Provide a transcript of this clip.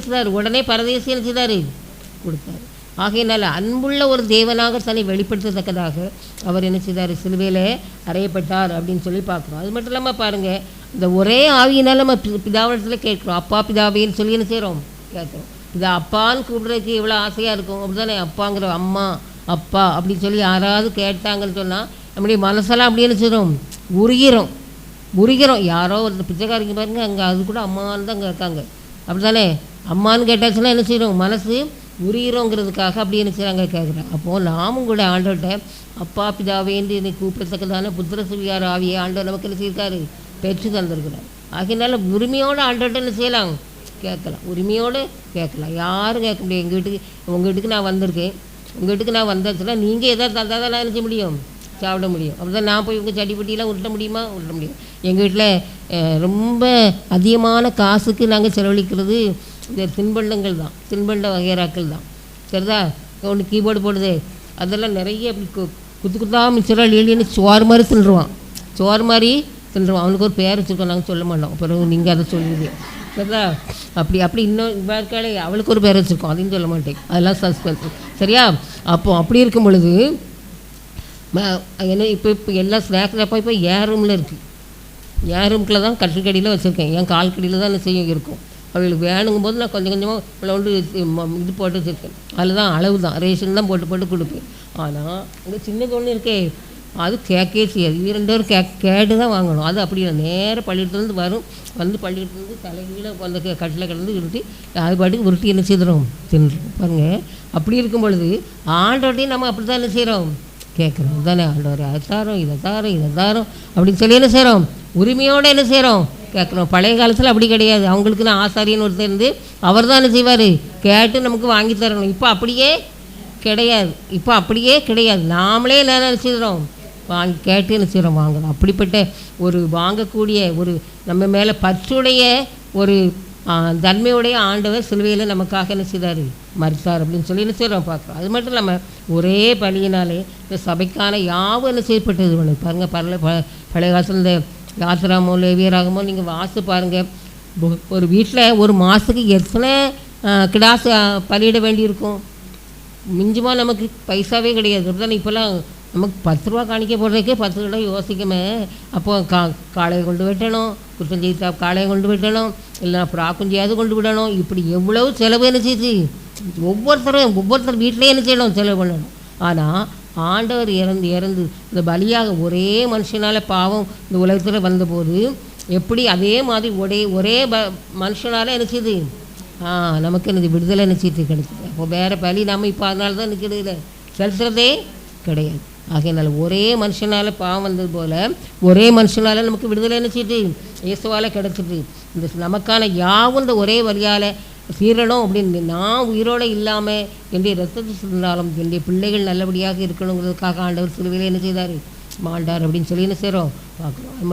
செய்தார், உடனே பரதேசி என்ன செய்தார், கொடுத்தார். ஆகையினால் அன்புள்ள ஒரு தேவனாக தன்னை வெளிப்படுத்தத்தக்கதாக அவர் என்ன செய்தார், சிலுவையில் அறையப்பட்டார் அப்படின்னு சொல்லி பார்க்குறோம். அது மட்டும் இல்லாமல் பாருங்கள், இந்த ஒரே ஆவியினால் நம்ம பிதாவிடத்தில் கேட்குறோம். அப்பா பிதாவேன்னு சொல்லி என்ன செய்கிறோம், கேட்குறோம். இது அப்பான்னு கூப்பிட்றதுக்கு எவ்வளோ ஆசையாக இருக்கும். அப்படி தானே, அப்பாங்கிற அம்மா அப்பா அப்படின்னு சொல்லி யாராவது கேட்டாங்கன்னு சொன்னால் நம்முடைய மனசெல்லாம் அப்படி என்ன செய்கிறோம், உருகிறோம். யாரோ ஒரு பிச்சைக்காரிக்கு பாருங்கள், அங்கே அது கூட அம்மான்னு தான் கேட்காங்க. அப்படி தானே, அம்மான்னு கேட்டாச்சுன்னா என்ன செய்கிறோம், மனசு உருகிறோங்கிறதுக்காக அப்படி என்ன செய்கிறாங்க, கேட்குறேன். அப்போது நாமும் கூட ஆண்டவர்கிட்ட அப்பா பிதாவேந்து என்னை கூப்பிடத்தக்கதான புத்திர சுவியார் ஆவியை ஆண்டவர் நமக்கு என்ன செய்யிருக்காரு, பெற்று தந்திருக்கிறார். ஆகையினால உரிமையோடு ஆண்டவர்கிட்ட என்ன செய்யலாம், கேட்கலாம். உரிமையோடு கேட்கலாம். யாரும் கேட்க முடியும். உங்கள் வீட்டுக்கு நான் வந்திருக்கேன், உங்கள் வீட்டுக்கு நான் வந்தாச்சுன்னா நீங்கள் எதாவது தந்தால் தான் நான் என்ன செய்ய முடியும், சாப்பிட முடியும். அப்படி தான் நான் போய் உங்கள் சட்டிப்பட்டியெலாம் உருட்ட முடியுமா, உருட்ட முடியும். எங்கள் வீட்டில் ரொம்ப அதிகமான காசுக்கு நாங்கள் செலவழிக்கிறது இந்த தின்பண்டங்கள் தான், தின்பண்ட வகைராக்கள் தான். சரிதா, ஒன்று கீபோர்டு போடுது, அதெல்லாம் நிறைய அப்படி குத்து குத்தா மிச்சரால் எழுதின்னு சோறு மாதிரி தின்றுவான். அவனுக்கு ஒரு பேர் வச்சுருக்கோம், நாங்கள் சொல்ல மாட்டோம். பிறகு நீங்கள் அதை சொல்லுவீங்க. சரிதா, அப்படி இன்னும் இருக்காளே, அவளுக்கு ஒரு பேர் வச்சுருக்கோம், அதையும் சொல்ல மாட்டேன். அதெல்லாம் சஸ்பென்ஸ். சரியா, அப்படி இருக்கும் பொழுது என்ன இப்போ எல்லா ஸ்நாக்ஸ் இப்போ என் ரூமில் இருக்குது. என் ரூம்கில் தான் கட்டில் வச்சுருக்கேன். என் கால் கடியில் தான் என்ன செய்ய இருக்கும். அவங்களுக்கு வேணுங்கும் போது நான் கொஞ்சம் கொஞ்சமாக இவ்வளோண்டு இது போட்டு வச்சுருக்கேன். அதில் தான் அளவு தான், ரேஷன் தான் போட்டு கொடுப்பேன். ஆனால் இந்த சின்னது ஒன்று இருக்கே, அது கேட்கவே செய்யாது. இது 2 பேரும் கேட்டு தான் வாங்கணும். அது அப்படி நேராக பள்ளிக்கூடத்துலேருந்து வந்து பள்ளிக்கூடத்துலேருந்து தலைகீழே அந்த கட்டில் கிடந்து உருட்டி அது பாட்டுக்கு உருட்டி என்ன செய்கிறோம், தின்றுறோம். பாருங்கள், அப்படி இருக்கும் பொழுது ஆண்டோட்டையும் நம்ம அப்படி தான் என்ன செய்கிறோம், கேட்குறோம். தானே, ஆண்டவர் அதை தாரோம் இதை தாரோம் அப்படின்னு சொல்லி என்ன செய்கிறோம், உரிமையோடு என்ன செய்கிறோம், கேட்குறோம். பழைய காலத்தில் அப்படி கிடையாது. அவங்களுக்கு நான் ஆசாரியன்னு ஒருத்தர் இருந்து அவர் தான் என்ன செய்வார், கேட்டு நமக்கு வாங்கி தரணும். இப்போ அப்படியே கிடையாது. நாமளே என்ன செய்கிறோம், கேட்டு என்ன செய்கிறோம், வாங்கணும். அப்படிப்பட்ட ஒரு வாங்கக்கூடிய ஒரு நம்ம மேலே பற்றுடைய ஒரு தன்மையுடைய ஆண்டவர் சிலுவையில் நமக்காக என்ன செய்தார், மரித்தார் அப்படின்னு சொல்லி என்ன செய்கிறோம் பார்க்குறோம். அது மட்டும் இல்லாமல் ஒரே பலியினாலே இந்த சபைக்கான யாவும் என்ன செய்யப்பட்டது பாருங்கள். பழைய காலத்தில் இந்த யாத்திராமோ லேவியராகமோ நீங்கள் வாசி பாருங்கள். ஒரு வீட்டில் ஒரு மாதத்துக்கு எத்தனை கிடாசு பலியிட வேண்டியிருக்கும். மிஞ்சுமா நமக்கு பைசாவே கிடையாது. அப்படித்தானே இப்போல்லாம் நமக்கு 10 ரூபா காணிக்க போடுறதுக்கே 10 தடவை யோசிக்குமே. அப்போது காளையை கொண்டு வெட்டணும், குற்றஞ்செய்தா காளையை கொண்டு வெட்டணும், இல்லைனா புறாக்குஞ்சியாவது கொண்டு விடணும். இப்படி எவ்வளவு செலவு என்ன செய்யுது. ஒவ்வொருத்தர் வீட்டிலே என்ன செய்யணும், செலவு பண்ணணும். ஆனால் ஆண்டவர் இறந்து இந்த பலியாக ஒரே மனுஷனால் பாவம் இந்த உலகத்தில் வந்தபோது எப்படி அதே மாதிரி ஒரே மனுஷனால் என்ன செய்யுது, நமக்கு என்னது விடுதலை என்ன செய்து கிடைச்சிது. அப்போ வேறு பலி நம்ம இப்போ அதனால தான் நிற்கிறது செலுத்துறதே கிடையாது. ஆகையினால ஒரே மனுஷனால் பாவம் வந்தது போல் ஒரே மனுஷனால் நமக்கு விடுதலை என்ன செய்யுது, இயேசுவால் கிடச்சிது. இந்த நமக்கான யாவும் இந்த ஒரே வழியால் சீரணும் அப்படின்னு நான் உயிரோடு இல்லாமல் என்னுடைய ரத்தத்தை சிந்தாலும் என்னுடைய பிள்ளைகள் நல்லபடியாக இருக்கணுங்கிறதுக்காக ஆண்டவர் சிலுவையில் என்ன செய்தார், மாண்டார் அப்படின்னு சொல்லி என்ன செய்கிறோம் பார்க்குறோம்.